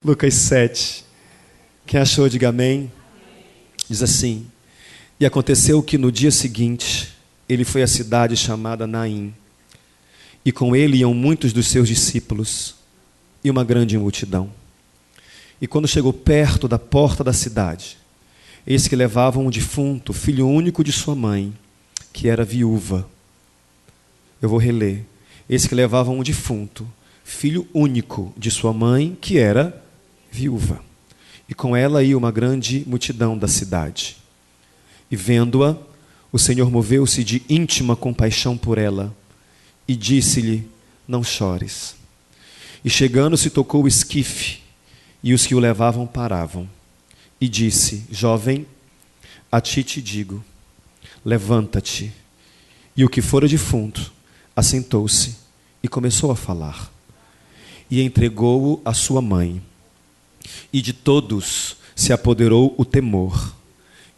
Lucas 7. Quem achou, diga amém. Diz assim: e aconteceu que no dia seguinte, ele foi à cidade chamada Naim, e com ele iam muitos dos seus discípulos e uma grande multidão. E quando chegou perto da porta da cidade, eis que levavam um defunto, filho único de sua mãe, que era viúva. Eu vou reler. Eis que levavam um defunto, filho único de sua mãe, que era viúva. E com ela ia uma grande multidão da cidade. E vendo-a, o Senhor moveu-se de íntima compaixão por ela, e disse-lhe: não chores. E chegando-se, tocou o esquife, e os que o levavam paravam. E disse: jovem, a ti te digo, levanta-te. E o que fora defunto assentou-se e começou a falar. E entregou-o à sua mãe. E de todos se apoderou o temor,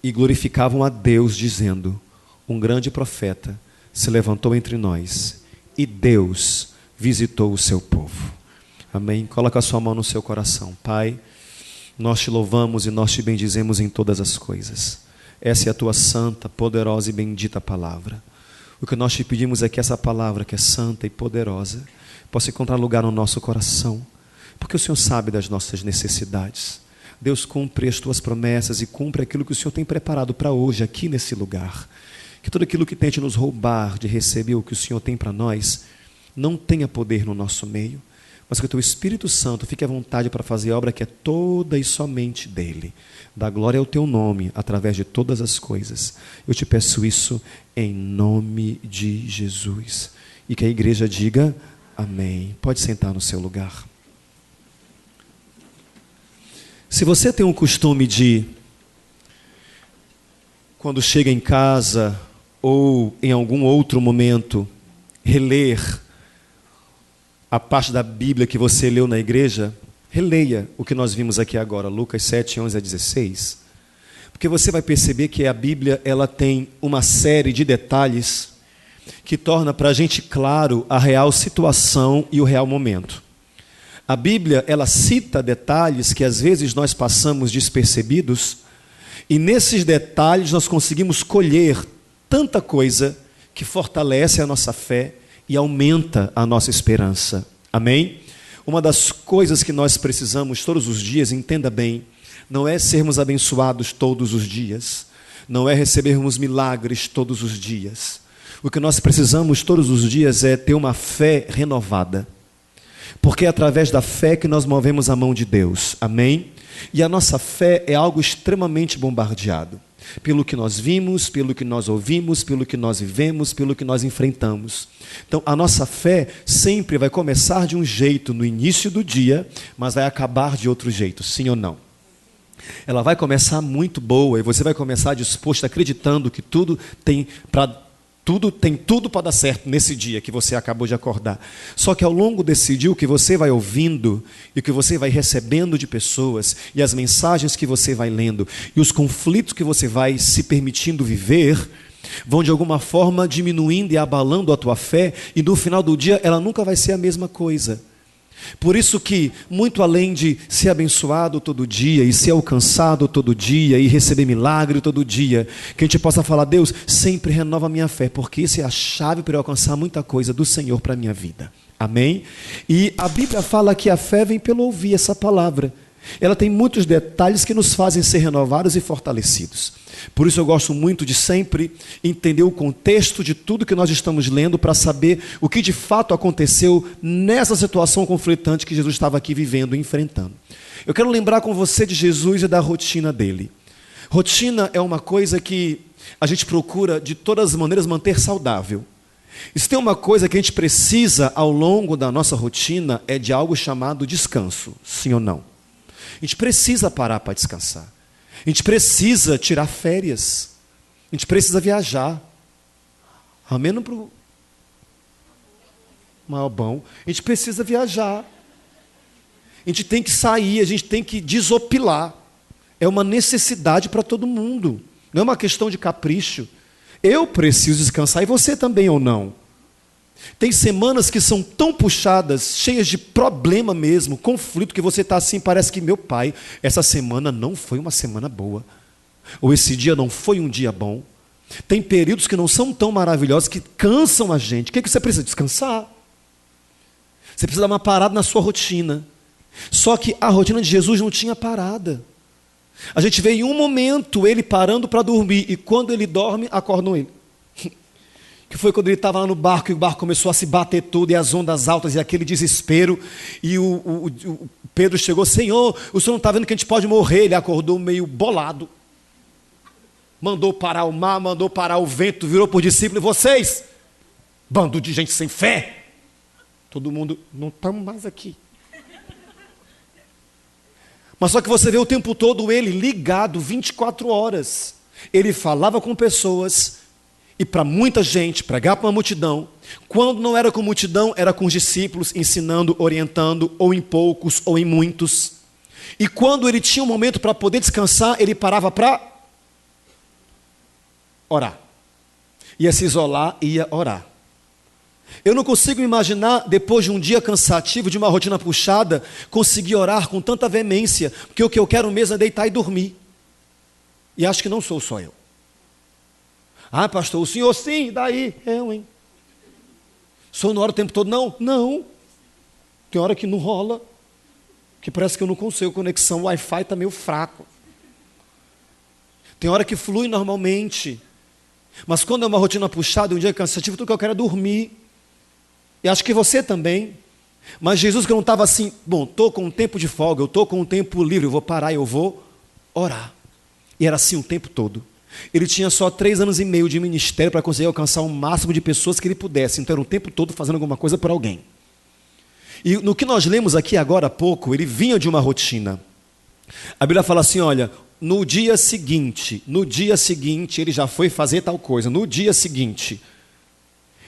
e glorificavam a Deus, dizendo: um grande profeta se levantou entre nós, e Deus visitou o seu povo. Amém? Coloca a sua mão no seu coração. Pai, nós te louvamos e nós te bendizemos em todas as coisas. Essa é a tua santa, poderosa e bendita palavra. O que nós te pedimos é que essa palavra, que é santa e poderosa, possa encontrar lugar no nosso coração, porque o Senhor sabe das nossas necessidades. Deus, cumpre as tuas promessas e cumpre aquilo que o Senhor tem preparado para hoje, aqui nesse lugar. Que tudo aquilo que tente nos roubar de receber o que o Senhor tem para nós, não tenha poder no nosso meio, mas que o teu Espírito Santo fique à vontade para fazer a obra que é toda e somente dele. Dá glória ao teu nome através de todas as coisas. Eu te peço isso em nome de Jesus. E que a igreja diga amém. Pode sentar no seu lugar. Se você tem um costume de, quando chega em casa ou em algum outro momento, reler a parte da Bíblia que você leu na igreja, releia o que nós vimos aqui agora, Lucas 7, 11 a 16. Porque você vai perceber que a Bíblia ela tem uma série de detalhes que torna para a gente claro a real situação e o real momento. A Bíblia ela cita detalhes que às vezes nós passamos despercebidos, e nesses detalhes nós conseguimos colher tanta coisa que fortalece a nossa fé e aumenta a nossa esperança. Amém? Uma das coisas que nós precisamos todos os dias, entenda bem, não é sermos abençoados todos os dias, não é recebermos milagres todos os dias. O que nós precisamos todos os dias é ter uma fé renovada, porque é através da fé que nós movemos a mão de Deus. Amém? E a nossa fé é algo extremamente bombardeado pelo que nós vimos, pelo que nós ouvimos, pelo que nós vivemos, pelo que nós enfrentamos. Então, a nossa fé sempre vai começar de um jeito no início do dia, mas vai acabar de outro jeito, sim ou não? Ela vai começar muito boa e você vai começar disposto, acreditando que tudo tem tudo para dar certo nesse dia que você acabou de acordar. Só que ao longo desse dia, o que você vai ouvindo e o que você vai recebendo de pessoas e as mensagens que você vai lendo e os conflitos que você vai se permitindo viver vão de alguma forma diminuindo e abalando a tua fé, e no final do dia ela nunca vai ser a mesma coisa. Por isso que, muito além de ser abençoado todo dia e ser alcançado todo dia e receber milagre todo dia, que a gente possa falar: Deus, sempre renova a minha fé, porque isso é a chave para eu alcançar muita coisa do Senhor para a minha vida. Amém? E a Bíblia fala que a fé vem pelo ouvir essa palavra. Ela tem muitos detalhes que nos fazem ser renovados e fortalecidos. Por isso eu gosto muito de sempre entender o contexto de tudo que nós estamos lendo, para saber o que de fato aconteceu nessa situação conflitante que Jesus estava aqui vivendo e enfrentando. Eu quero lembrar com você de Jesus e da rotina dele. Rotina é uma coisa que a gente procura de todas as maneiras manter saudável. E se tem uma coisa que a gente precisa ao longo da nossa rotina, é de algo chamado descanso, sim ou não? A gente precisa parar para descansar. A gente precisa tirar férias. A gente precisa viajar. Amém? Para o maior bom. A gente precisa viajar. A gente tem que sair, a gente tem que desopilar. É uma necessidade para todo mundo. Não é uma questão de capricho. Eu preciso descansar e você também, ou não? Tem semanas que são tão puxadas, cheias de problema mesmo, conflito, que você está assim, parece que, meu pai, essa semana não foi uma semana boa. Ou esse dia não foi um dia bom. Tem períodos que não são tão maravilhosos, que cansam a gente. O que você precisa? Descansar. Você precisa dar uma parada na sua rotina. Só que a rotina de Jesus não tinha parada. A gente vê em um momento ele parando para dormir, e quando ele dorme, acordam ele. Que foi quando ele estava lá no barco, e o barco começou a se bater tudo, e as ondas altas, e aquele desespero, e o Pedro chegou: Senhor, o senhor não está vendo que a gente pode morrer? Ele acordou meio bolado, mandou parar o mar, mandou parar o vento, virou para os discípulos: vocês, bando de gente sem fé. Todo mundo: não estamos mais aqui. Mas só que você vê o tempo todo ele ligado, 24 horas. Ele falava com pessoas, e para muita gente, pregar para uma multidão. Quando não era com multidão, era com os discípulos, ensinando, orientando, ou em poucos, ou em muitos. E quando ele tinha um momento para poder descansar, ele parava para orar. Ia se isolar, ia orar. Eu não consigo imaginar, depois de um dia cansativo, de uma rotina puxada, conseguir orar com tanta veemência, porque o que eu quero mesmo é deitar e dormir. E acho que não sou só eu. Ah, pastor, o senhor sim, daí? Eu, hein? Sou não oro o tempo todo? Não, não. Tem hora que não rola, que parece que eu não consigo conexão, o Wi-Fi está meio fraco. Tem hora que flui normalmente. Mas quando é uma rotina puxada, um dia cansativo, tudo que eu quero é dormir. E acho que você também. Mas Jesus, que não estava assim: bom, estou com um tempo de folga, eu estou com um tempo livre, eu vou parar e eu vou orar. E era assim o tempo todo. Ele tinha só 3 anos e meio de ministério para conseguir alcançar o máximo de pessoas que ele pudesse. Então era o tempo todo fazendo alguma coisa por alguém. E no que nós lemos aqui agora há pouco, ele vinha de uma rotina. A Bíblia fala assim: olha, no dia seguinte, ele já foi fazer tal coisa, no dia seguinte.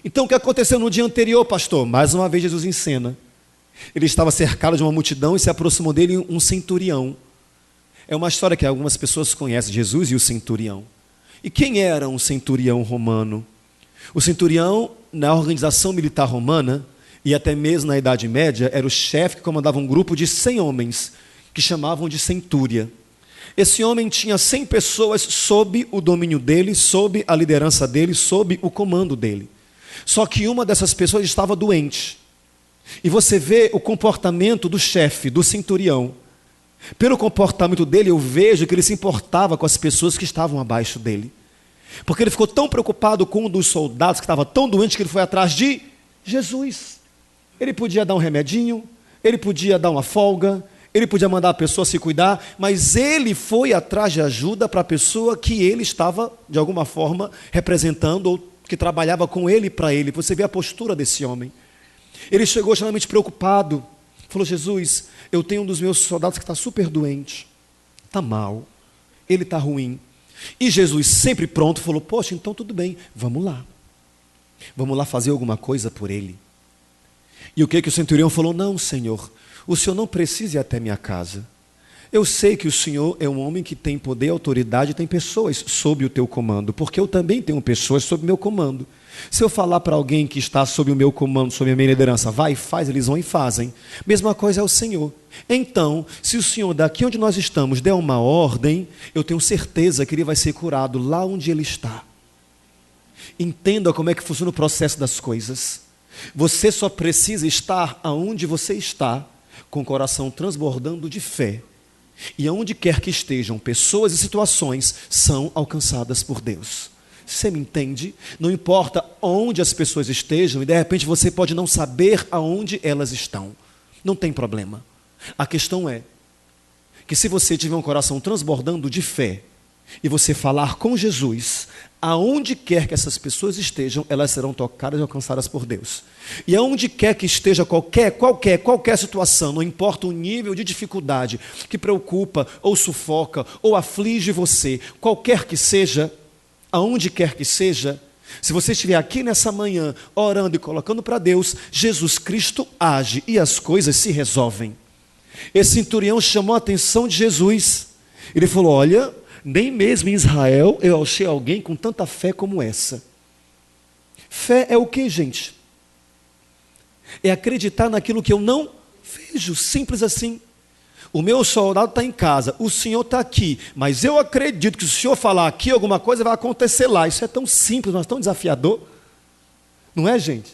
Então o que aconteceu no dia anterior, pastor? Mais uma vez Jesus encena. Ele estava cercado de uma multidão, e se aproximou dele um centurião. É uma história que algumas pessoas conhecem, Jesus e o centurião. E quem era um centurião romano? O centurião, na organização militar romana, e até mesmo na Idade Média, era o chefe que comandava um grupo de 100 homens, que chamavam de centúria. Esse homem tinha 100 pessoas sob o domínio dele, sob a liderança dele, sob o comando dele. Só que uma dessas pessoas estava doente. E você vê o comportamento do chefe, do centurião. Pelo comportamento dele, eu vejo que ele se importava com as pessoas que estavam abaixo dele. Porque ele ficou tão preocupado com um dos soldados que estava tão doente, que ele foi atrás de Jesus. Ele podia dar um remedinho, ele podia dar uma folga, ele podia mandar a pessoa se cuidar, mas ele foi atrás de ajuda para a pessoa que ele estava, de alguma forma, representando, ou que trabalhava com ele e para ele. Você vê a postura desse homem. Ele chegou extremamente preocupado. Falou: Jesus, eu tenho um dos meus soldados que está super doente. Está mal. Ele está ruim. E Jesus, sempre pronto, falou: poxa, então tudo bem, vamos lá. Vamos lá fazer alguma coisa por ele. E o que o centurião falou? Não, Senhor, o Senhor não precisa ir até minha casa. Eu sei que o Senhor é um homem que tem poder e autoridade, tem pessoas sob o teu comando, porque eu também tenho pessoas sob o meu comando. Se eu falar para alguém que está sob o meu comando, sob a minha liderança, vai e faz, eles vão e fazem. Mesma coisa é o Senhor. Então, se o Senhor daqui onde nós estamos der uma ordem, eu tenho certeza que ele vai ser curado lá onde ele está. Entenda como é que funciona o processo das coisas. Você só precisa estar aonde você está, com o coração transbordando de fé. E aonde quer que estejam, pessoas e situações são alcançadas por Deus. Você me entende? Não importa onde as pessoas estejam, e de repente você pode não saber aonde elas estão. Não tem problema. A questão é que se você tiver um coração transbordando de fé, e você falar com Jesus, aonde quer que essas pessoas estejam, elas serão tocadas e alcançadas por Deus. E aonde quer que esteja qualquer situação, não importa o nível de dificuldade que preocupa, ou sufoca, ou aflige você, qualquer que seja, aonde quer que seja, se você estiver aqui nessa manhã, orando e colocando para Deus, Jesus Cristo age e as coisas se resolvem. Esse centurião chamou a atenção de Jesus. Ele falou: olha, nem mesmo em Israel eu achei alguém com tanta fé como essa. Fé é o que, gente? É acreditar naquilo que eu não vejo, simples assim. O meu soldado está em casa, o senhor está aqui, mas eu acredito que se o senhor falar aqui alguma coisa vai acontecer lá. Isso é tão simples, mas tão desafiador. Não é, gente?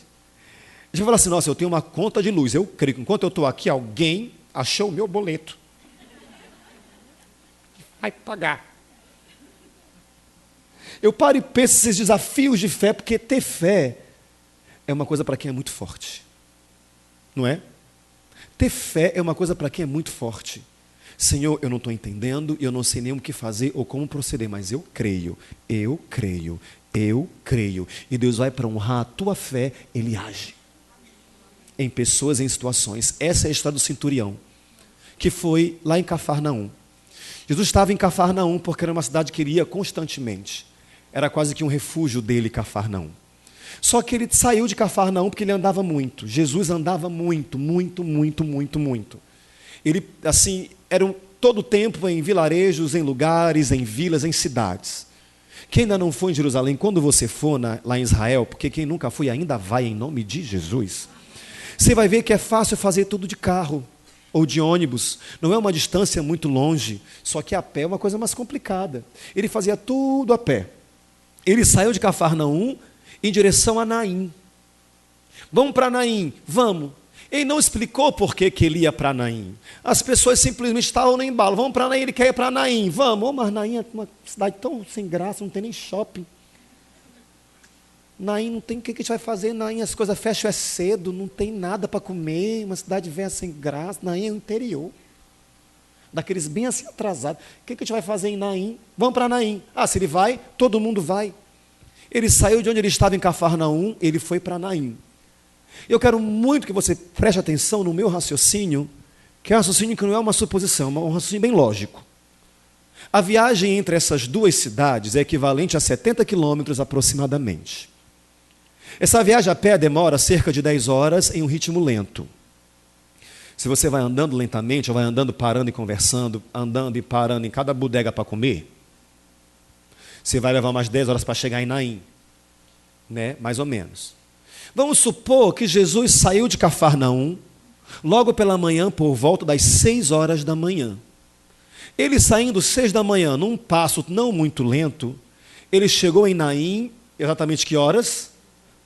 A gente vai falar assim, nossa, eu tenho uma conta de luz, eu creio que enquanto eu estou aqui, alguém achou o meu boleto. Vai pagar. Eu paro e penso nesses desafios de fé, porque ter fé é uma coisa para quem é muito forte. Não é? Ter fé é uma coisa para quem é muito forte. Senhor, eu não estou entendendo, eu não sei nem o que fazer ou como proceder, mas eu creio, eu creio, eu creio. E Deus vai para honrar a tua fé, Ele age. Em pessoas, em situações. Essa é a história do centurião, que foi lá em Cafarnaum. Jesus estava em Cafarnaum porque era uma cidade que ele ia constantemente. Era quase que um refúgio dele, Cafarnaum. Só que ele saiu de Cafarnaum porque ele andava muito. Jesus andava muito, muito, muito, muito, muito. Ele, assim, era todo o tempo em vilarejos, em lugares, em vilas, em cidades. Quem ainda não foi em Jerusalém, quando você for lá em Israel, porque quem nunca foi ainda vai em nome de Jesus, você vai ver que é fácil fazer tudo de carro ou de ônibus. Não é uma distância muito longe, só que a pé é uma coisa mais complicada. Ele fazia tudo a pé. Ele saiu de Cafarnaum em direção a Naim. Vamos para Naim? Vamos. Ele não explicou por que ele ia para Naim. As pessoas simplesmente estavam no embalo. Vamos para Naim, ele quer ir para Naim. Vamos. Oh, mas Naim é uma cidade tão sem graça, não tem nem shopping. Naim não tem o que a gente vai fazer. Naim as coisas fecham cedo, não tem nada para comer, uma cidade velha sem graça. Naim é o interior. Daqueles bem assim atrasados. O que a gente vai fazer em Naim? Vamos para Naim. Ah, se ele vai, todo mundo vai. Ele saiu de onde ele estava em Cafarnaum, ele foi para Naim. Eu quero muito que você preste atenção no meu raciocínio, que é um raciocínio que não é uma suposição, é um raciocínio bem lógico. A viagem entre essas duas cidades é equivalente a 70 quilômetros aproximadamente. Essa viagem a pé demora cerca de 10 horas em um ritmo lento. Se você vai andando lentamente, ou vai andando, parando e conversando, andando e parando em cada bodega para comer, você vai levar umas 10 horas para chegar em Naim, né? Mais ou menos. Vamos supor que Jesus saiu de Cafarnaum logo pela manhã, por volta das 6 horas da manhã. Ele saindo 6 da manhã, num passo não muito lento, ele chegou em Naim, exatamente que horas?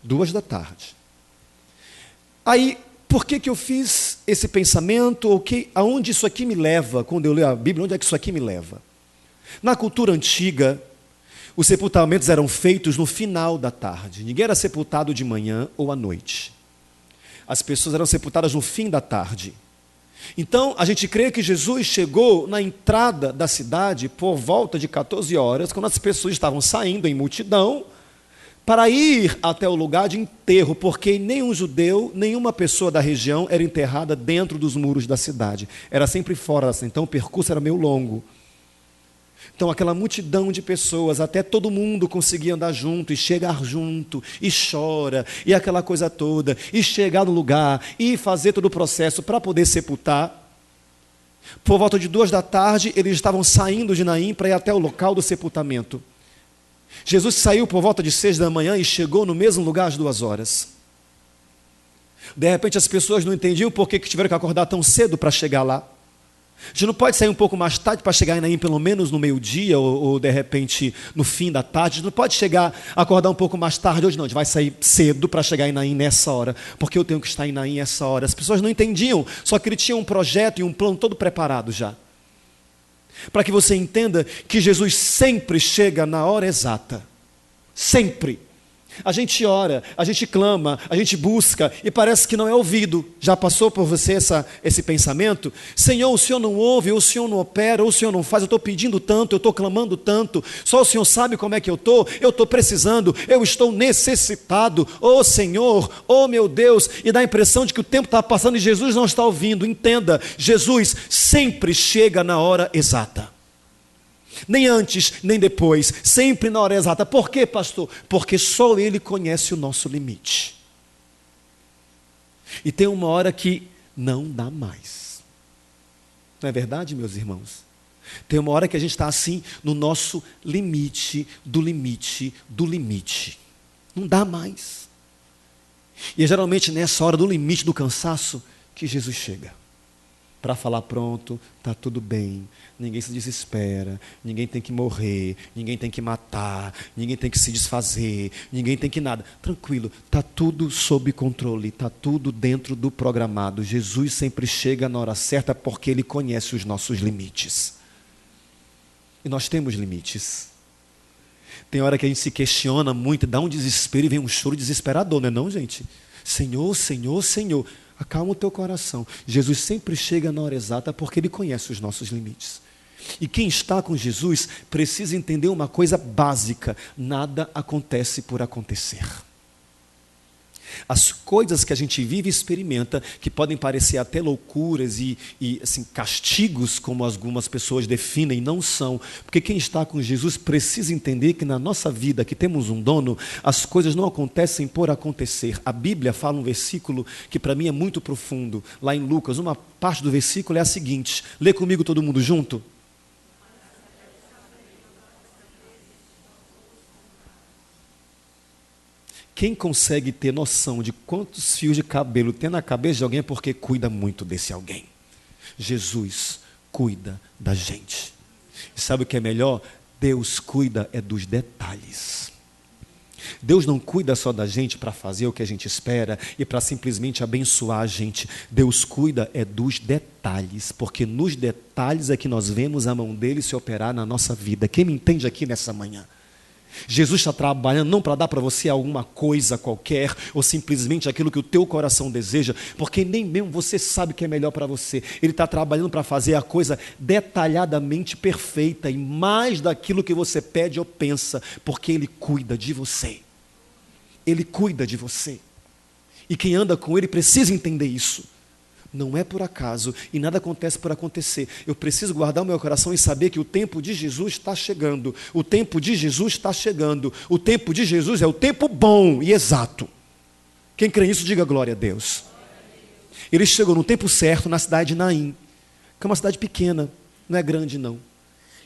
2 da tarde. Aí, por que eu fiz esse pensamento? Aonde isso aqui me leva? Quando eu leio a Bíblia, onde é que isso aqui me leva? Na cultura antiga, os sepultamentos eram feitos no final da tarde. Ninguém era sepultado de manhã ou à noite. As pessoas eram sepultadas no fim da tarde. Então, a gente crê que Jesus chegou na entrada da cidade por volta de 14 horas, quando as pessoas estavam saindo em multidão para ir até o lugar de enterro, porque nenhum judeu, nenhuma pessoa da região era enterrada dentro dos muros da cidade. Era sempre fora, então o percurso era meio longo. Então, aquela multidão de pessoas, até todo mundo conseguia andar junto e chegar junto, e chora, e aquela coisa toda, e chegar no lugar, e fazer todo o processo para poder sepultar. Por volta de 2 da tarde, eles estavam saindo de Naim para ir até o local do sepultamento. Jesus saiu por volta de 6 da manhã e chegou no mesmo lugar às 2 horas. De repente, as pessoas não entendiam por que tiveram que acordar tão cedo para chegar lá. A gente não pode sair um pouco mais tarde para chegar em Naim pelo menos no meio-dia ou de repente no fim da tarde. A gente não pode acordar um pouco mais tarde hoje não. A gente vai sair cedo para chegar em Naim nessa hora, porque eu tenho que estar em Naim nessa hora. As pessoas não entendiam, só que ele tinha um projeto e um plano todo preparado já. Para que você entenda que Jesus sempre chega na hora exata. Sempre. A gente ora, a gente clama, a gente busca e parece que não é ouvido. Já passou por você esse pensamento? Senhor, o Senhor não ouve, ou o Senhor não opera, ou o Senhor não faz, eu estou pedindo tanto, eu estou clamando tanto, só o Senhor sabe como é que eu estou precisando, eu estou necessitado, oh Senhor, oh meu Deus, e dá a impressão de que o tempo está passando e Jesus não está ouvindo. Entenda, Jesus sempre chega na hora exata. Nem antes, nem depois, sempre na hora exata. Por quê, pastor? Porque só Ele conhece o nosso limite. E tem uma hora que não dá mais. Não é verdade, meus irmãos? Tem uma hora que a gente está assim, no nosso limite, do limite, do limite. Não dá mais. E é geralmente nessa hora do limite do cansaço que Jesus chega. Para falar, pronto, está tudo bem, ninguém se desespera, ninguém tem que morrer, ninguém tem que matar, ninguém tem que se desfazer, ninguém tem que nada. Tranquilo, está tudo sob controle, está tudo dentro do programado. Jesus sempre chega na hora certa porque Ele conhece os nossos limites. E nós temos limites. Tem hora que a gente se questiona muito, dá um desespero e vem um choro desesperador, não é não, gente? Senhor, Senhor, Senhor. Acalma o teu coração. Jesus sempre chega na hora exata porque Ele conhece os nossos limites. E quem está com Jesus precisa entender uma coisa básica: nada acontece por acontecer. As coisas que a gente vive e experimenta, que podem parecer até loucuras e assim, castigos, como algumas pessoas definem, não são. Porque quem está com Jesus precisa entender que na nossa vida, que temos um dono, as coisas não acontecem por acontecer. A Bíblia fala um versículo que para mim é muito profundo. Lá em Lucas, uma parte do versículo é a seguinte. Lê comigo todo mundo junto. Quem consegue ter noção de quantos fios de cabelo tem na cabeça de alguém é porque cuida muito desse alguém. Jesus cuida da gente. E sabe o que é melhor? Deus cuida é dos detalhes. Deus não cuida só da gente para fazer o que a gente espera e para simplesmente abençoar a gente. Deus cuida é dos detalhes, porque nos detalhes é que nós vemos a mão dele se operar na nossa vida. Quem me entende aqui nessa manhã? Jesus está trabalhando não para dar para você alguma coisa qualquer, ou simplesmente aquilo que o teu coração deseja, porque nem mesmo você sabe que é melhor para você. Ele está trabalhando para fazer a coisa detalhadamente perfeita, e mais daquilo que você pede ou pensa, porque Ele cuida de você. Ele cuida de você. E quem anda com Ele precisa entender isso. Não é por acaso, e nada acontece por acontecer. Eu preciso guardar o meu coração e saber que o tempo de Jesus está chegando. O tempo de Jesus está chegando. O tempo de Jesus é o tempo bom e exato. Quem crê nisso, diga glória a Deus. Ele chegou no tempo certo na cidade de Naim, que é uma cidade pequena, não é grande não.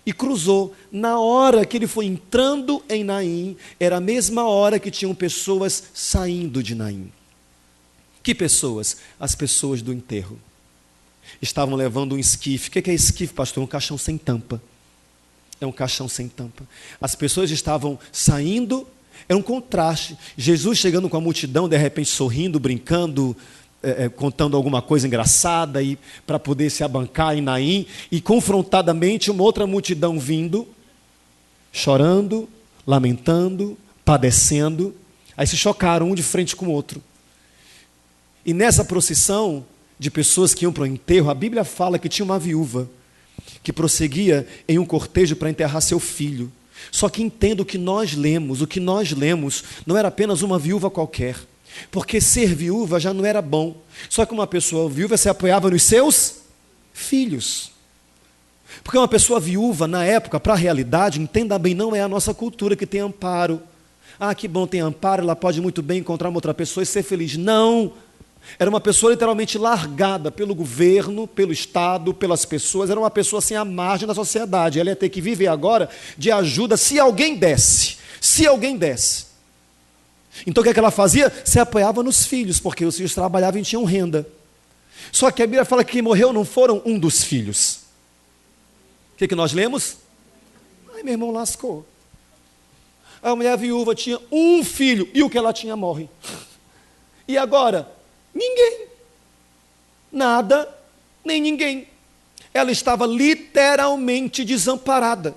E cruzou. Na hora que ele foi entrando em Naim, era a mesma hora que tinham pessoas saindo de Naim. Que pessoas? As pessoas do enterro. Estavam levando um esquife. O que é esquife, pastor? Um caixão sem tampa. É um caixão sem tampa. As pessoas estavam saindo, era um contraste. Jesus chegando com a multidão, de repente sorrindo, brincando, contando alguma coisa engraçada para poder se abancar em Naim, e confrontadamente uma outra multidão vindo, chorando, lamentando, padecendo. Aí se chocaram um de frente com o outro. E nessa procissão de pessoas que iam para o enterro, a Bíblia fala que tinha uma viúva que prosseguia em um cortejo para enterrar seu filho. Só que entenda o que nós lemos não era apenas uma viúva qualquer, porque ser viúva já não era bom. Só que uma pessoa viúva se apoiava nos seus filhos. Porque uma pessoa viúva, na época, para a realidade, entenda bem, não é a nossa cultura que tem amparo. Ah, que bom, tem amparo, ela pode muito bem encontrar uma outra pessoa e ser feliz. Não! Era uma pessoa literalmente largada pelo governo, pelo Estado, pelas pessoas. Era uma pessoa assim à margem da sociedade. Ela ia ter que viver agora de ajuda se alguém desse. Se alguém desse. Então o que ela fazia? Se apoiava nos filhos, porque os filhos trabalhavam e tinham renda. Só que a Bíblia fala que quem morreu não foram um dos filhos. O que nós lemos? Ai, meu irmão lascou. A mulher viúva tinha um filho e o que ela tinha morre. E agora? Ninguém. Nada, nem ninguém. Ela estava literalmente desamparada.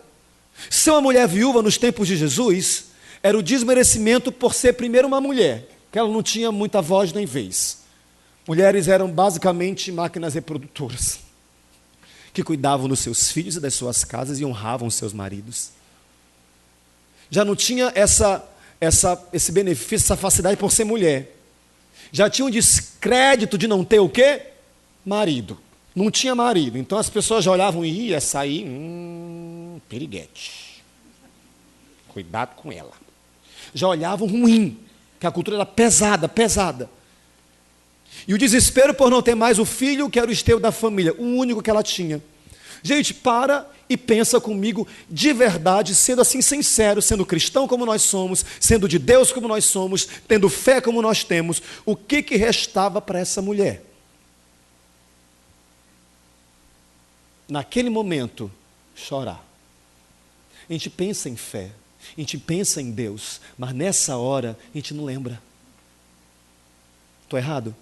Ser uma mulher viúva nos tempos de Jesus era o desmerecimento por ser primeiro uma mulher, que ela não tinha muita voz nem vez. Mulheres eram basicamente máquinas reprodutoras, que cuidavam dos seus filhos e das suas casas e honravam seus maridos. Já não tinha esse benefício, essa facilidade por ser mulher. Já tinha um descrédito de não ter o quê? Marido. Não tinha marido. Então as pessoas já olhavam e ia sair, piriguete. Cuidado com ela. Já olhavam ruim, que a cultura era pesada, pesada. E o desespero por não ter mais o filho que era o esteio da família, o único que ela tinha. Gente, para e pensa comigo de verdade, sendo assim sincero, sendo cristão como nós somos, sendo de Deus como nós somos, tendo fé como nós temos, o que restava para essa mulher? Naquele momento, chorar. A gente pensa em fé, a gente pensa em Deus, mas nessa hora a gente não lembra. Estou errado?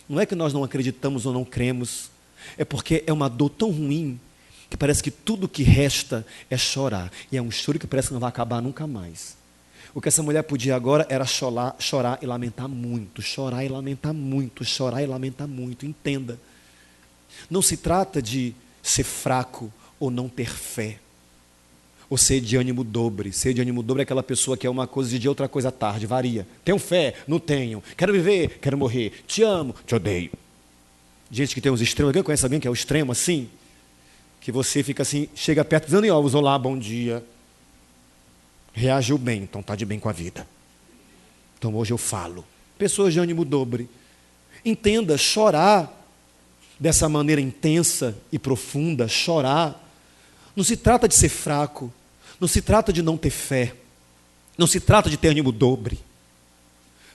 Não é que nós não acreditamos ou não cremos, é porque é uma dor tão ruim que parece que tudo que resta é chorar. E é um choro que parece que não vai acabar nunca mais. O que essa mulher podia agora era chorar e lamentar muito, chorar e lamentar muito, chorar e lamentar muito. Entenda, não se trata de ser fraco ou não ter fé, ou ser de ânimo dobre. Ser de ânimo dobre é aquela pessoa que é uma coisa de dia, outra coisa à tarde, varia. Tenho fé? Não tenho. Quero viver? Quero morrer. Te amo? Te odeio. Gente que tem uns extremos. Alguém conhece alguém que é o extremo assim? Que você fica assim, chega perto pisando em ovos. Olá, bom dia. Reagiu bem, então está de bem com a vida. Então hoje eu falo. Pessoas de ânimo dobre. Entenda, chorar dessa maneira intensa e profunda, chorar, não se trata de ser fraco, não se trata de não ter fé, não se trata de ter ânimo dobre.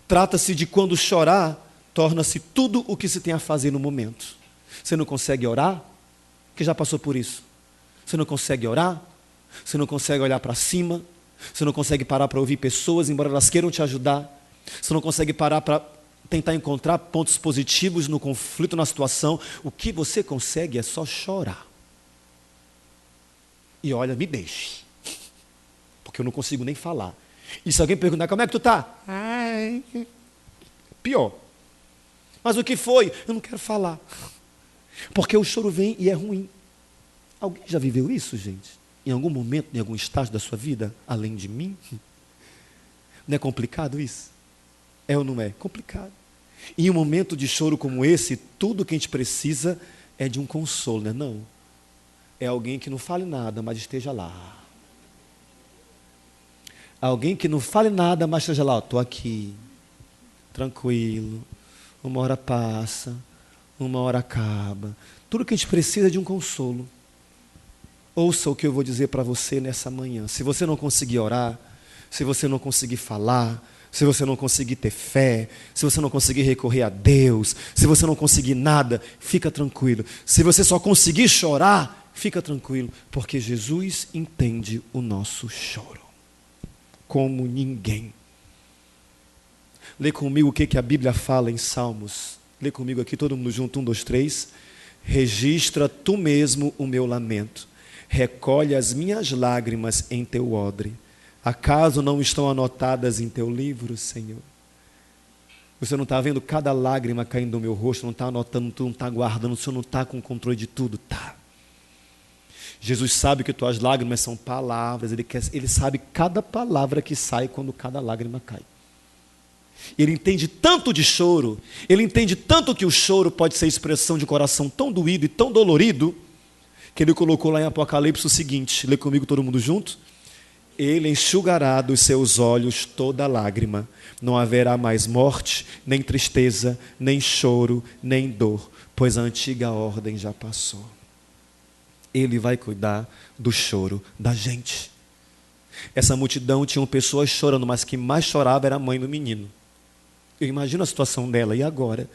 Trata-se de quando chorar, torna-se tudo o que se tem a fazer no momento. Você não consegue orar? Que já passou por isso. Você não consegue orar? Você não consegue olhar para cima? Você não consegue parar para ouvir pessoas, embora elas queiram te ajudar? Você não consegue parar para tentar encontrar pontos positivos no conflito, na situação? O que você consegue é só chorar. E olha, me deixe, porque eu não consigo nem falar. E se alguém perguntar, como é que tu está? Ai, pior. Mas o que foi? Eu não quero falar. Porque o choro vem e é ruim. Alguém já viveu isso, gente? Em algum momento, em algum estágio da sua vida, além de mim? Não é complicado isso? É ou não é? Complicado. E em um momento de choro como esse, tudo que a gente precisa é de um consolo, né? Não. É alguém que não fale nada, mas esteja lá. Alguém que não fale nada, mas esteja lá. Estou aqui, tranquilo. Uma hora passa, uma hora acaba. Tudo que a gente precisa é de um consolo. Ouça o que eu vou dizer para você nessa manhã. Se você não conseguir orar, se você não conseguir falar, se você não conseguir ter fé, se você não conseguir recorrer a Deus, se você não conseguir nada, fica tranquilo. Se você só conseguir chorar, fica tranquilo, porque Jesus entende o nosso choro como ninguém. Lê comigo o que a Bíblia fala em Salmos. Lê comigo aqui, todo mundo junto, 1, 2, 3. Registra tu mesmo o meu lamento, recolhe as minhas lágrimas em teu odre. Acaso não estão anotadas em teu livro, Senhor? Você não está vendo cada lágrima caindo no meu rosto, não está anotando, tu não está guardando, o Senhor não está com controle de tudo, tá? Jesus sabe que tuas lágrimas são palavras, Ele sabe cada palavra que sai quando cada lágrima cai. Ele entende tanto de choro, Ele entende tanto que o choro pode ser expressão de coração tão doído e tão dolorido, que Ele colocou lá em Apocalipse o seguinte, lê comigo todo mundo junto. Ele enxugará dos seus olhos toda lágrima, não haverá mais morte, nem tristeza, nem choro, nem dor, pois a antiga ordem já passou. Ele vai cuidar do choro da gente. Essa multidão tinha pessoas chorando, mas quem mais chorava era a mãe do menino. Eu imagino a situação dela, e agora?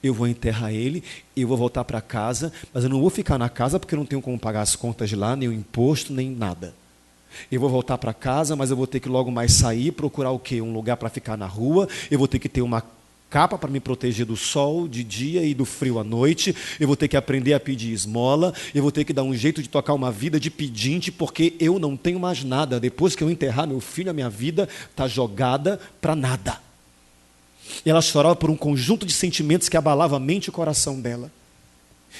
Eu vou enterrar ele, eu vou voltar para casa, mas eu não vou ficar na casa porque eu não tenho como pagar as contas de lá, nem o imposto, nem nada. Eu vou voltar para casa, mas eu vou ter que logo mais sair, procurar o quê? Um lugar para ficar na rua, eu vou ter que ter uma capa para me proteger do sol de dia e do frio à noite, eu vou ter que aprender a pedir esmola, eu vou ter que dar um jeito de tocar uma vida de pedinte, porque eu não tenho mais nada. Depois que eu enterrar meu filho, a minha vida está jogada para nada. E ela chorava por um conjunto de sentimentos que abalava a mente e o coração dela.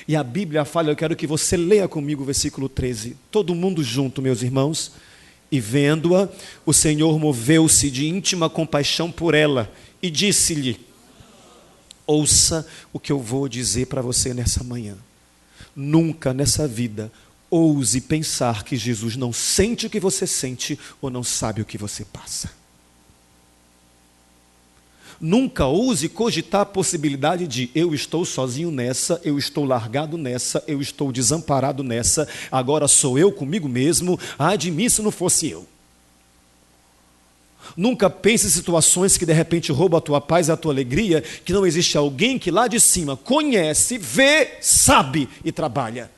E a Bíblia fala, eu quero que você leia comigo o versículo 13, todo mundo junto, meus irmãos. E vendo-a, o Senhor moveu-se de íntima compaixão por ela e disse-lhe: ouça o que eu vou dizer para você nessa manhã. Nunca nessa vida ouse pensar que Jesus não sente o que você sente ou não sabe o que você passa. Nunca ouse cogitar a possibilidade de eu estou sozinho nessa, eu estou largado nessa, eu estou desamparado nessa, agora sou eu comigo mesmo, ai de mim se não fosse eu. Nunca pense em situações que de repente roubam a tua paz e a tua alegria, que não existe alguém que lá de cima conhece, vê, sabe e trabalha.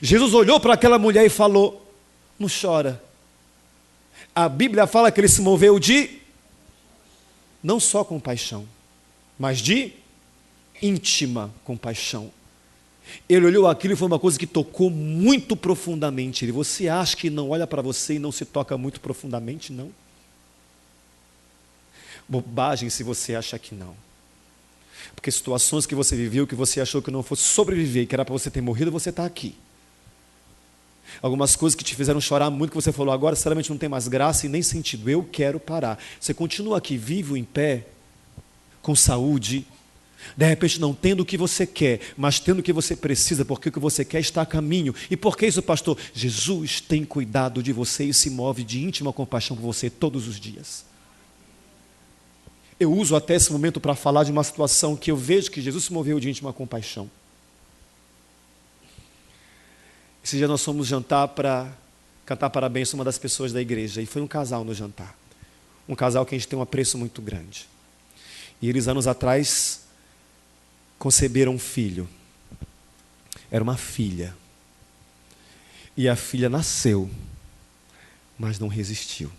Jesus olhou para aquela mulher e falou: não chora. A Bíblia fala que ele se moveu de, não só compaixão, mas de íntima compaixão. Ele olhou aquilo e foi uma coisa que tocou muito profundamente. Você acha que não olha para você e não se toca muito profundamente? Não. Bobagem se você acha que não. Porque situações que você viveu, que você achou que não fosse sobreviver, que era para você ter morrido, você está aqui. Algumas coisas que te fizeram chorar muito, que você falou, agora sinceramente não tem mais graça e nem sentido, eu quero parar. Você continua aqui vivo, em pé, com saúde, de repente não tendo o que você quer, mas tendo o que você precisa, porque o que você quer está a caminho. E por que isso, pastor? Jesus tem cuidado de você e se move de íntima compaixão por você todos os dias. Eu uso até esse momento para falar de uma situação que eu vejo que Jesus se moveu de íntima compaixão. Esse dia nós fomos jantar para cantar parabéns a uma das pessoas da igreja, e foi um casal no jantar. Um casal que a gente tem um apreço muito grande. E eles, anos atrás, conceberam um filho. Era uma filha. E a filha nasceu, mas não resistiu.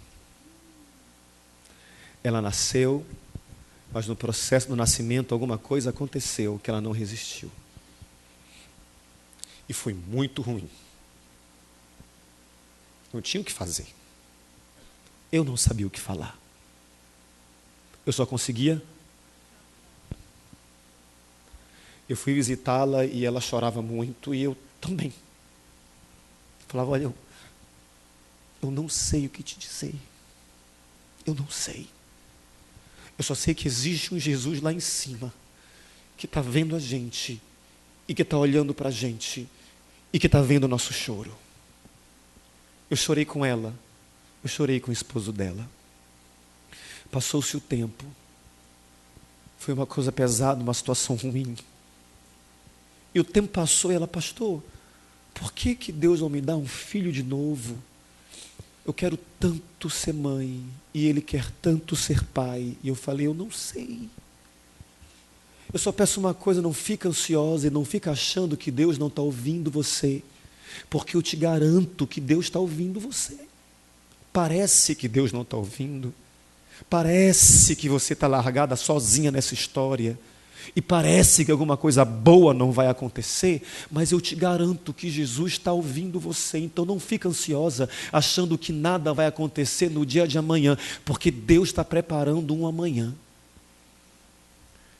Ela nasceu, mas no processo do nascimento alguma coisa aconteceu que ela não resistiu. E foi muito ruim. Não tinha o que fazer. Eu não sabia o que falar. Eu só conseguia. Eu fui visitá-la e ela chorava muito e eu também. Falava, olha, eu não sei o que te dizer. Eu não sei. Eu só sei que existe um Jesus lá em cima, que está vendo a gente, e que está olhando para a gente, e que está vendo o nosso choro. Eu chorei com ela, eu chorei com o esposo dela. Passou-se o tempo, foi uma coisa pesada, uma situação ruim. E o tempo passou e ela, pastor, por que Deus não me dá um filho de novo? Eu quero tanto ser mãe, e ele quer tanto ser pai. E eu falei, eu não sei. Eu só peço uma coisa, não fica ansiosa e não fica achando que Deus não está ouvindo você, porque eu te garanto que Deus está ouvindo você. Parece que Deus não está ouvindo, parece que você está largada sozinha nessa história, e parece que alguma coisa boa não vai acontecer, mas eu te garanto que Jesus está ouvindo você. Então não fica ansiosa achando que nada vai acontecer no dia de amanhã, porque Deus está preparando um amanhã.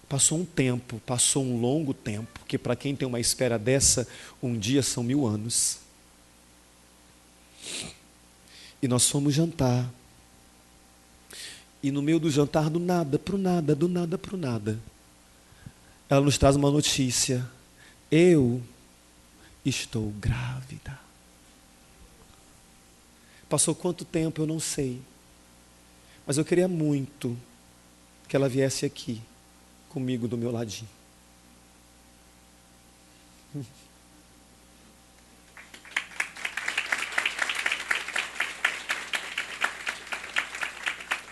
Passou um tempo, passou um longo tempo, porque para quem tem uma espera dessa, um dia são 1000 anos. E nós fomos jantar. E no meio do jantar, do nada para o nada, do nada para o nada, ela nos traz uma notícia: eu estou grávida. Passou quanto tempo, eu não sei. Mas eu queria muito que ela viesse aqui, comigo do meu ladinho.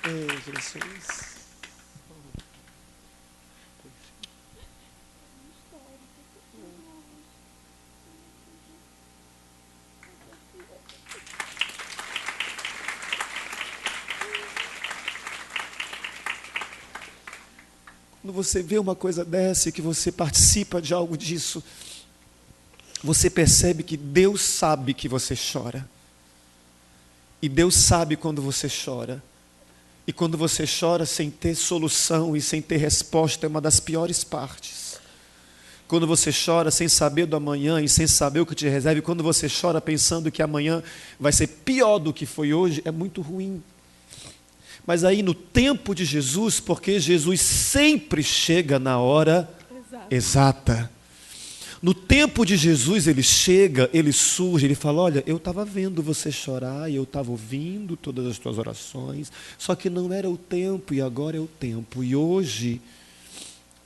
Ei, Jesus. Quando você vê uma coisa dessa e que você participa de algo disso, você percebe que Deus sabe que você chora. E Deus sabe quando você chora. E quando você chora sem ter solução e sem ter resposta, é uma das piores partes. Quando você chora sem saber do amanhã e sem saber o que te reserva, quando você chora pensando que amanhã vai ser pior do que foi hoje, é muito ruim. Mas aí no tempo de Jesus, porque Jesus sempre chega na hora exata. No tempo de Jesus, ele chega, ele surge, ele fala, olha, eu estava vendo você chorar e eu estava ouvindo todas as tuas orações, só que não era o tempo e agora é o tempo. E hoje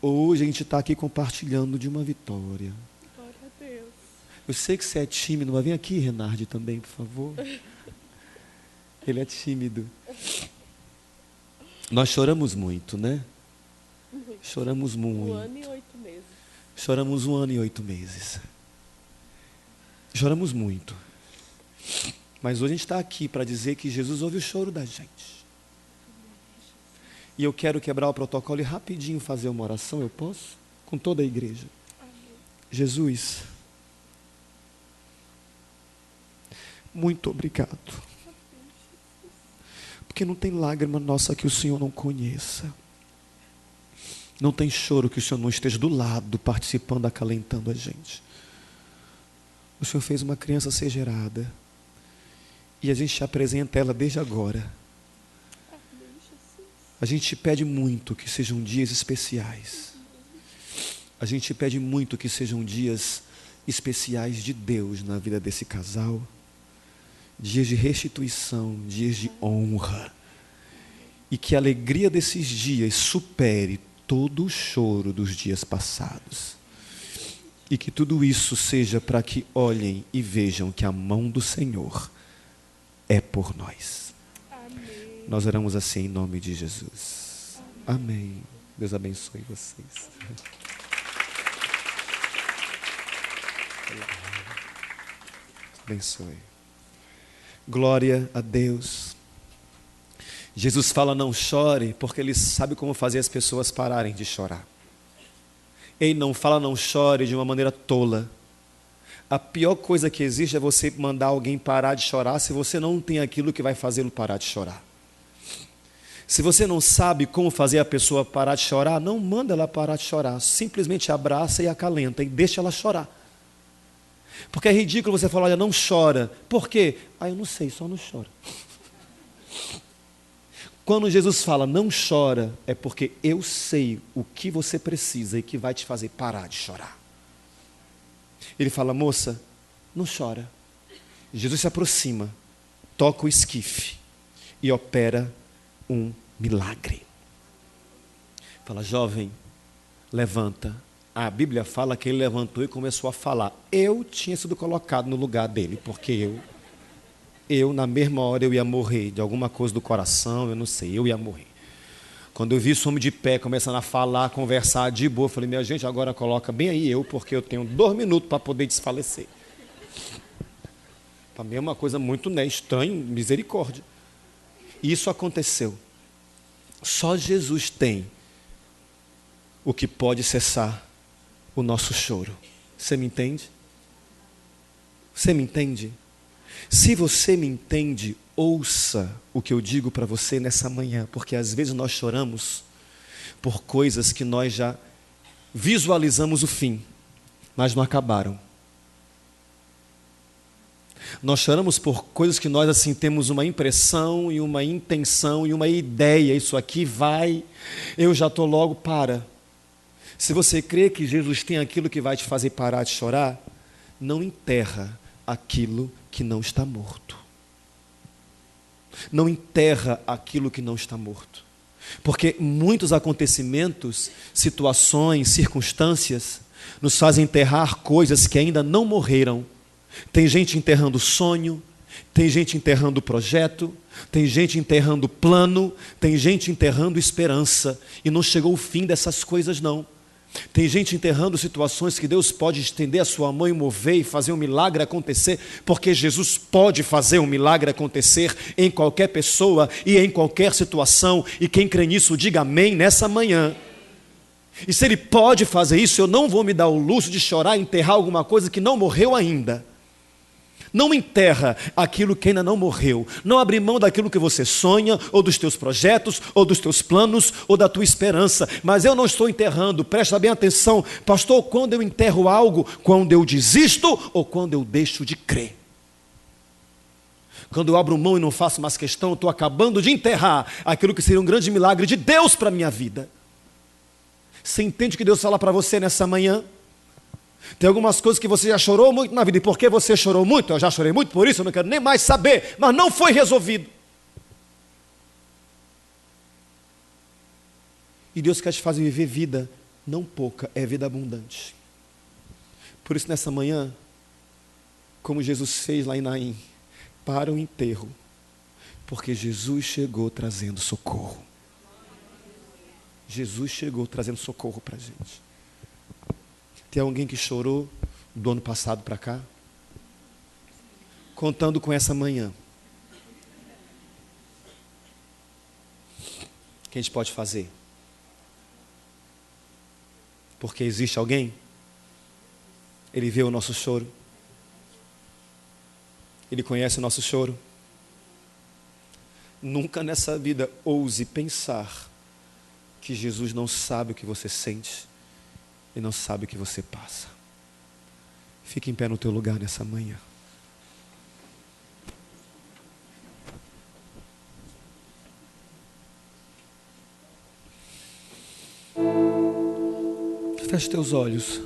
a gente está aqui compartilhando de uma vitória. Glória a Deus. Eu sei que você é tímido, mas vem aqui, Renardi, também, por favor. Ele é tímido. Nós choramos muito, né? Muito. Choramos muito. 1 ano e 8 meses. Choramos 1 ano e 8 meses. Choramos muito. Mas hoje a gente está aqui para dizer que Jesus ouve o choro da gente. E eu quero quebrar o protocolo e rapidinho fazer uma oração, eu posso? Com toda a igreja. Amém. Jesus, muito obrigado. Porque não tem lágrima nossa que o Senhor não conheça. Não tem choro que o Senhor não esteja do lado, participando, acalentando a gente. O Senhor fez uma criança ser gerada. E a gente te apresenta ela desde agora. Amém, Jesus. A gente te pede muito que sejam dias especiais. A gente te pede muito que sejam dias especiais de Deus na vida desse casal. Dias de restituição, dias de honra. E que a alegria desses dias supere todo o choro dos dias passados. E que tudo isso seja para que olhem e vejam que a mão do Senhor é por nós. Amém. Nós oramos assim em nome de Jesus. Amém. Deus abençoe vocês. Abençoe. Glória a Deus. Jesus fala não chore, porque Ele sabe como fazer as pessoas pararem de chorar. Ele não fala não chore de uma maneira tola. A pior coisa que existe é você mandar alguém parar de chorar se você não tem aquilo que vai fazê-lo parar de chorar. Se você não sabe como fazer a pessoa parar de chorar, não manda ela parar de chorar. Simplesmente abraça e acalenta e deixa ela chorar. Porque é ridículo você falar, olha, não chora. Por quê? Eu não sei, só não chora. Quando Jesus fala, não chora, é porque eu sei o que você precisa e que vai te fazer parar de chorar. Ele fala, moça, não chora. Jesus se aproxima, toca o esquife e opera um milagre. Fala, jovem, levanta. A Bíblia fala que ele levantou e começou a falar. Eu tinha sido colocado no lugar dele, porque eu na mesma hora eu ia morrer de alguma coisa do coração, eu não sei, eu ia morrer. Quando eu vi esse homem de pé começando a falar, conversar de boa, eu falei, minha gente, agora coloca bem aí eu, porque eu tenho 2 minutos para poder desfalecer. Para mim é uma coisa muito estranha, misericórdia. E isso aconteceu. Só Jesus tem o que pode cessar o nosso choro. Você me entende? Você me entende? Se você me entende, ouça o que eu digo para você nessa manhã, porque às vezes nós choramos por coisas que nós já visualizamos o fim, mas não acabaram. Nós choramos por coisas que nós assim temos uma impressão e uma intenção e uma ideia, isso aqui vai, eu já estou logo, para. Se você crê que Jesus tem aquilo que vai te fazer parar de chorar, não enterra aquilo que não está morto. Não enterra aquilo que não está morto. Porque muitos acontecimentos, situações, circunstâncias, nos fazem enterrar coisas que ainda não morreram. Tem gente enterrando sonho, tem gente enterrando projeto, tem gente enterrando plano, tem gente enterrando esperança. E não chegou o fim dessas coisas não. Tem gente enterrando situações que Deus pode estender a sua mão e mover e fazer um milagre acontecer, porque Jesus pode fazer um milagre acontecer em qualquer pessoa e em qualquer situação, e quem crê nisso, diga amém nessa manhã. E se Ele pode fazer isso, eu não vou me dar o luxo de chorar e enterrar alguma coisa que não morreu ainda. Não enterra aquilo que ainda não morreu. Não abre mão daquilo que você sonha, ou dos teus projetos, ou dos teus planos, ou da tua esperança. Mas eu não estou enterrando, presta bem atenção. Pastor, quando eu enterro algo? Quando eu desisto ou quando eu deixo de crer? Quando eu abro mão e não faço mais questão, eu estou acabando de enterrar aquilo que seria um grande milagre de Deus para a minha vida. Você entende o que Deus fala para você nessa manhã? Tem algumas coisas que você já chorou muito na vida. E por que você chorou muito? Eu já chorei muito, por isso eu não quero nem mais saber. Mas não foi resolvido. E Deus quer te fazer viver vida não pouca, é vida abundante. Por isso nessa manhã, como Jesus fez lá em Naim, para o enterro, porque Jesus chegou trazendo socorro. Jesus chegou trazendo socorro para a gente. Tem alguém que chorou do ano passado para cá? Contando com essa manhã. O que a gente pode fazer? Porque existe alguém? Ele vê o nosso choro. Ele conhece o nosso choro. Nunca nessa vida ouse pensar que Jesus não sabe o que você sente e não sabe o que você passa. Fique em pé no teu lugar nessa manhã. Feche teus olhos.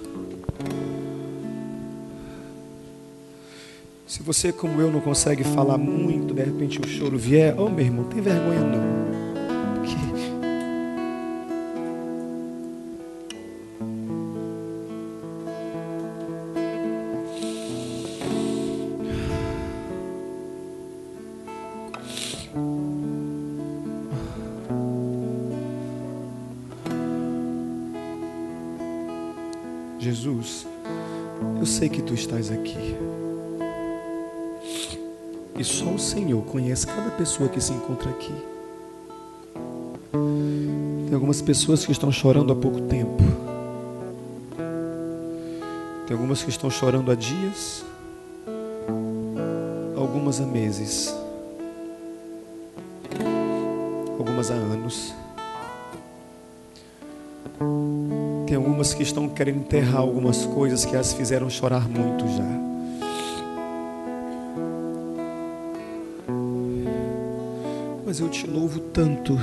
Se você, como eu, não consegue falar muito, de repente o choro vier, oh meu irmão, não tem vergonha não. Jesus, eu sei que Tu estás aqui. E só o Senhor conhece cada pessoa que se encontra aqui. Tem algumas pessoas que estão chorando há pouco tempo. Tem algumas que estão chorando há dias. Algumas há meses. Algumas há anos. Tem algumas que estão querendo enterrar algumas coisas que as fizeram chorar muito já. Mas eu te louvo tanto,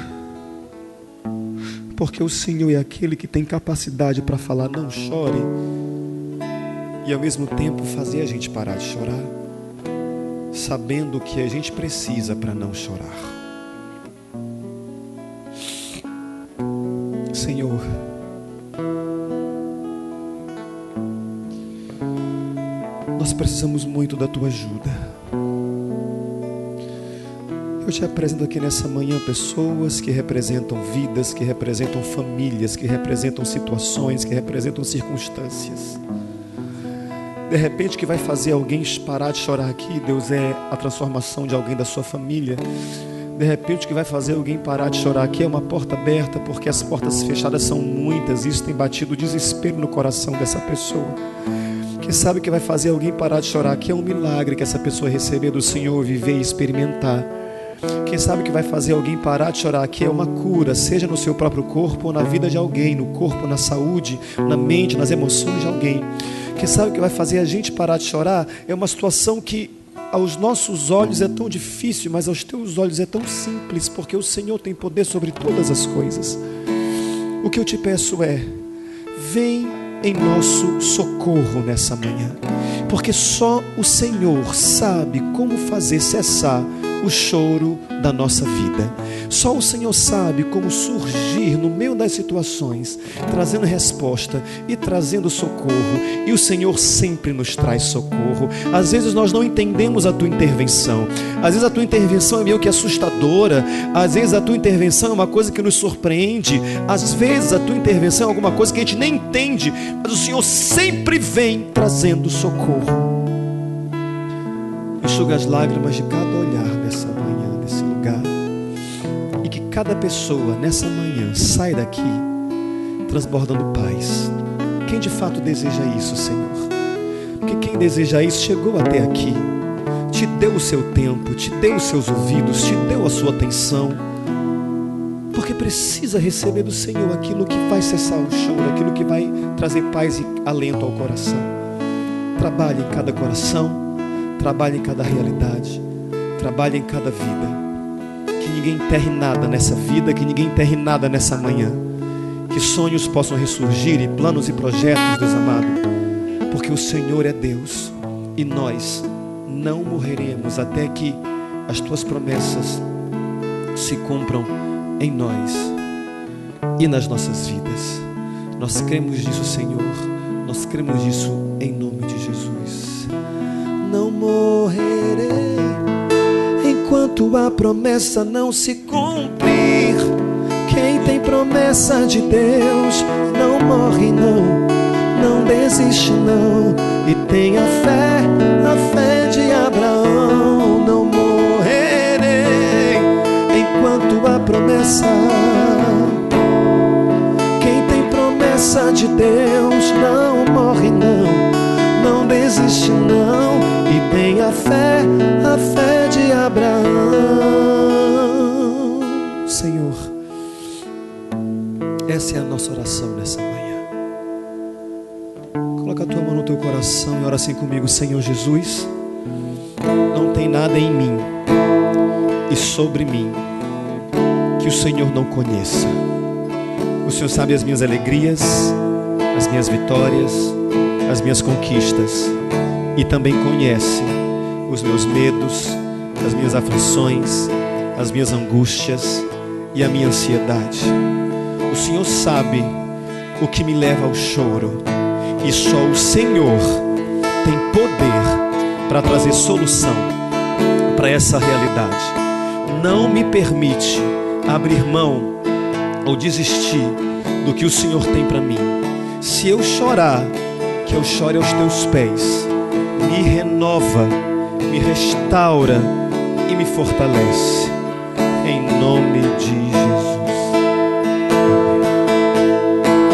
porque o Senhor é aquele que tem capacidade para falar não chore, e ao mesmo tempo fazer a gente parar de chorar, sabendo o que a gente precisa para não chorar. Senhor, nós precisamos muito da Tua ajuda. Eu te apresento aqui nessa manhã pessoas que representam vidas, que representam famílias, que representam situações, que representam circunstâncias. De repente, o que vai fazer alguém parar de chorar aqui, Deus, é a transformação de alguém da sua família. De repente, o que vai fazer alguém parar de chorar aqui é uma porta aberta, porque as portas fechadas são muitas, e isso tem batido desespero no coração dessa pessoa. Quem sabe o que vai fazer alguém parar de chorar aqui é um milagre que essa pessoa receber do Senhor, viver e experimentar. Quem sabe o que vai fazer alguém parar de chorar aqui é uma cura, seja no seu próprio corpo ou na vida de alguém, no corpo, na saúde, na mente, nas emoções de alguém. Quem sabe o que vai fazer a gente parar de chorar é uma situação que aos nossos olhos é tão difícil, mas aos teus olhos é tão simples, porque o Senhor tem poder sobre todas as coisas. O que eu te peço é, vem em nosso socorro nessa manhã, porque só o Senhor sabe como fazer cessar o choro da nossa vida. Só o Senhor sabe como surgir no meio das situações, trazendo resposta e trazendo socorro. E o Senhor sempre nos traz socorro. Às vezes nós não entendemos a Tua intervenção. Às vezes a Tua intervenção é meio que assustadora. Às vezes a Tua intervenção é uma coisa que nos surpreende. Às vezes a Tua intervenção é alguma coisa que a gente nem entende. Mas o Senhor sempre vem trazendo socorro. Enxuga as lágrimas de cada olhar nessa manhã, nesse lugar. E que cada pessoa nessa manhã saia daqui transbordando paz. Quem de fato deseja isso, Senhor? Porque quem deseja isso chegou até aqui, te deu o seu tempo, te deu os seus ouvidos, te deu a sua atenção, porque precisa receber do Senhor aquilo que vai cessar o choro, aquilo que vai trazer paz e alento ao coração. Trabalhe em cada coração, trabalhe em cada realidade, trabalhe em cada vida. Que ninguém enterre nada nessa vida, que ninguém enterre nada nessa manhã. Que sonhos possam ressurgir e planos e projetos, Deus amado, porque o Senhor é Deus e nós não morreremos até que as tuas promessas se cumpram em nós e nas nossas vidas. Nós cremos nisso, Senhor. Nós cremos nisso em nome de Jesus. Não morrerei enquanto a promessa não se cumprir. Quem tem promessa de Deus não morre não desiste não. E tenha fé, a fé de Abraão. Não morrerei enquanto a promessa. Quem tem promessa de Deus não morre não desiste não. E tenha fé, a fé de Abraão. Senhor, essa é a nossa oração nessa manhã. Coloca a tua mão no teu coração e ora assim comigo. Senhor Jesus, não tem nada em mim e sobre mim que o Senhor não conheça. O Senhor sabe as minhas alegrias, as minhas vitórias, as minhas conquistas, e também conhece os meus medos, as minhas aflições, as minhas angústias e a minha ansiedade. O Senhor sabe o que me leva ao choro, e só o Senhor tem poder para trazer solução para essa realidade. Não me permite abrir mão ou desistir do que o Senhor tem para mim. Se eu chorar, que eu chore aos teus pés. Me renova, me restaura e me fortalece. Em nome de Jesus.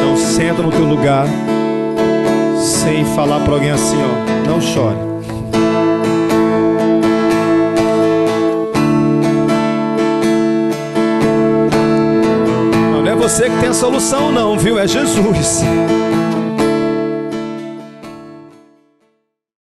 Não senta no teu lugar sem falar para alguém assim, ó, não chore. Não é você que tem a solução não, viu? É Jesus.